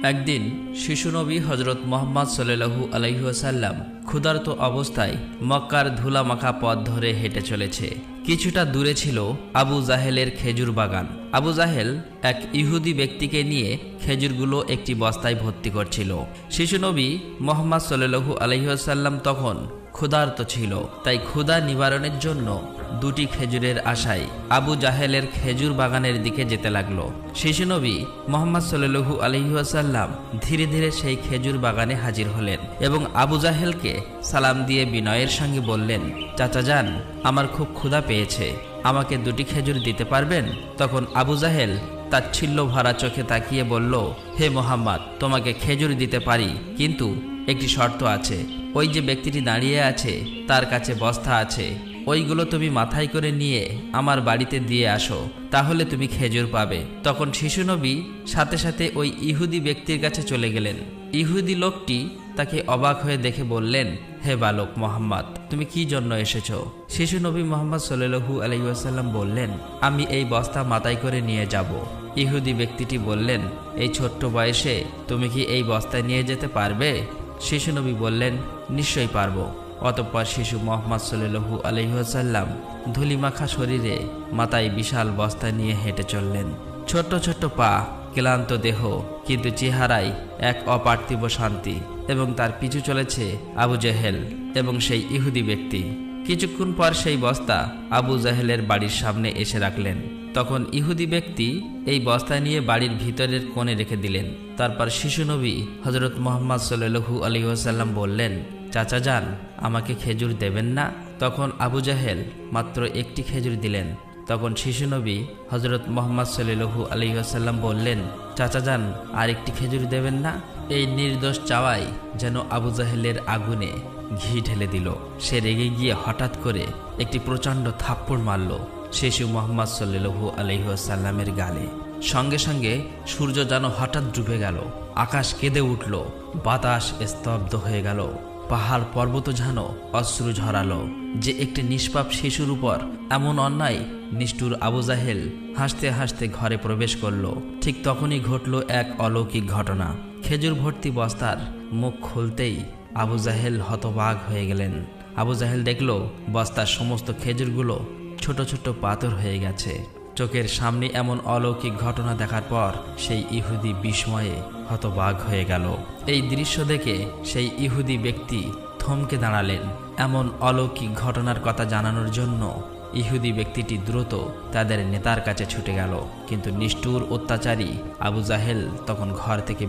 একদিন শিশু নবী হজরত মুহাম্মদ সাল্লাল্লাহু আলাইহি ওয়াসাল্লাম ক্ষুধার্ত অবস্থায় মক্কার ধুলামাখা পথ ধরে হেঁটে চলেছে। কিছুটা দূরে ছিল আবু জাহেলের খেজুর বাগান। আবু জাহেল এক ইহুদি ব্যক্তিকে নিয়ে খেজুরগুলো একটি বস্তায় ভর্তি করছিল। শিশু নবী মুহাম্মদ সাল্লাল্লাহু আলাইহি ওয়াসাল্লাম তখন ক্ষুধার্ত ছিল, তাই ক্ষুধা নিবারণের জন্য দুটি খেজুরের আশায় আবু জাহেলের খেজুর বাগানের দিকে যেতে লাগলো। শিশু নবী মুহাম্মদ সাল্লাল্লাহু আলাইহি ওয়াসাল্লাম ধীরে ধীরে সেই খেজুর বাগানে হাজির হলেন এবং আবু জাহেলকে সালাম দিয়ে বিনয়ের সঙ্গে বললেন, চাচা যান, আমার খুব ক্ষুধা পেয়েছে, আমাকে দুটি খেজুর দিতে পারবেন? তখন আবু জাহেল তাচ্ছিল্য ভরা চোখে তাকিয়ে বলল, হে মোহাম্মদ, তোমাকে খেজুর দিতে পারি, কিন্তু একটি শর্ত আছে। ওই যে ব্যক্তিটি দাঁড়িয়ে আছে তার কাছে বস্তা আছে, ওইগুলো তুমি মাথায় করে নিয়ে আমার বাড়িতে দিয়ে আসো, তাহলে তুমি খেজুর পাবে। তখন শিশু নবী সাথে সাথে ওই ইহুদি ব্যক্তির কাছে চলে গেলেন। ইহুদি লোকটি তাকে অবাক হয়ে দেখে বললেন, হে বালক মোহাম্মদ, তুমি কি জন্য এসেছো? শিশু নবী মুহাম্মদ সাল্লাল্লাহু আলাইহি ওয়াসাল্লাম বললেন, আমি এই বস্তা মাথায় করে নিয়ে যাব। ইহুদি ব্যক্তিটি বললেন, এই ছোট্ট বয়সে তুমি কি এই বস্তা নিয়ে যেতে পারবে? শিশু নবী বললেন, নিশ্চয়ই পারবো। অতঃপর শিশু মুহাম্মদ সাল্লাল্লাহু আলাইহি ওয়াসাল্লাম ধুলিমাখা শরীরে মাথায় বিশাল বস্তা নিয়ে হেঁটে চললেন। ছোট্ট ছোট্ট পা, ক্লান্ত দেহ, কিন্তু চেহারায় এক অপার্থিব শান্তি। এবং তার পিছু চলেছে আবু জাহেল এবং সেই ইহুদি ব্যক্তি। কিছুক্ষণ পর সেই বস্তা আবু জাহেলের বাড়ির সামনে এসে রাখলেন। তখন ইহুদি ব্যক্তি এই বস্তা নিয়ে বাড়ির ভিতরের কোণে রেখে দিলেন। তারপর শিশু নবী হজরত মুহাম্মদ সাল্লাল্লাহু আলাইহি ওয়াসাল্লাম বললেন, চাচা যান, আমাকে খেজুর দেবেন না? তখন আবু জাহেল মাত্র একটি খেজুর দিলেন। তখন শিশু নবী হজরত মুহাম্মদ সাল্লাল্লাহু আলাইহি ওয়াসাল্লাম বললেন, চাচা যান, আর একটি খেজুর দেবেন না? এই নির্দোষ চাওয়াই যেন আবু জাহেলের আগুনে ঘি ঢেলে দিল। সে রেগে গিয়ে হঠাৎ করে একটি প্রচণ্ড থাপ্পড় মারল শিশু মুহাম্মদ সাল্লাল্লাহু আলাইহি ওয়াসাল্লামের গালে। সঙ্গে সঙ্গে সূর্য যেন হঠাৎ ডুবে গেল, আকাশ কেঁদে উঠল, বাতাস স্তব্ধ হয়ে গেল, পাহাড় পর্বত যেন অশ্রু ঝরালো। যে একটি নিষ্পাপ শিশুর উপর এমন অন্যায়! নিষ্ঠুর আবু জাহেল হাসতে হাসতে ঘরে প্রবেশ করল। ঠিক তখনই ঘটল এক অলৌকিক ঘটনা। খেজুর ভর্তি বস্তার মুখ খুলতেই আবু জাহেল হতবাক হয়ে গেলেন। আবু জাহেল দেখল বস্তার সমস্ত খেজুরগুলো ছোট ছোট পাথর হয়ে গেছে। চোখের সামনে এমন অলৌকিক ঘটনা দেখার পর সেই ইহুদি বিস্ময়ে হতবাক হয়ে গেল। এই দৃশ্য দেখে সেই ইহুদি ব্যক্তি থমকে দাঁড়ালেন। এমন অলৌকিক ঘটনার কথা জানানোর জন্য ইহুদি ব্যক্তিটি দ্রুত তাদের নেতার কাছে ছুটে গেল, কিন্তু নিষ্ঠুর অত্যাচারী আবু জাহেল তখন ঘর থেকে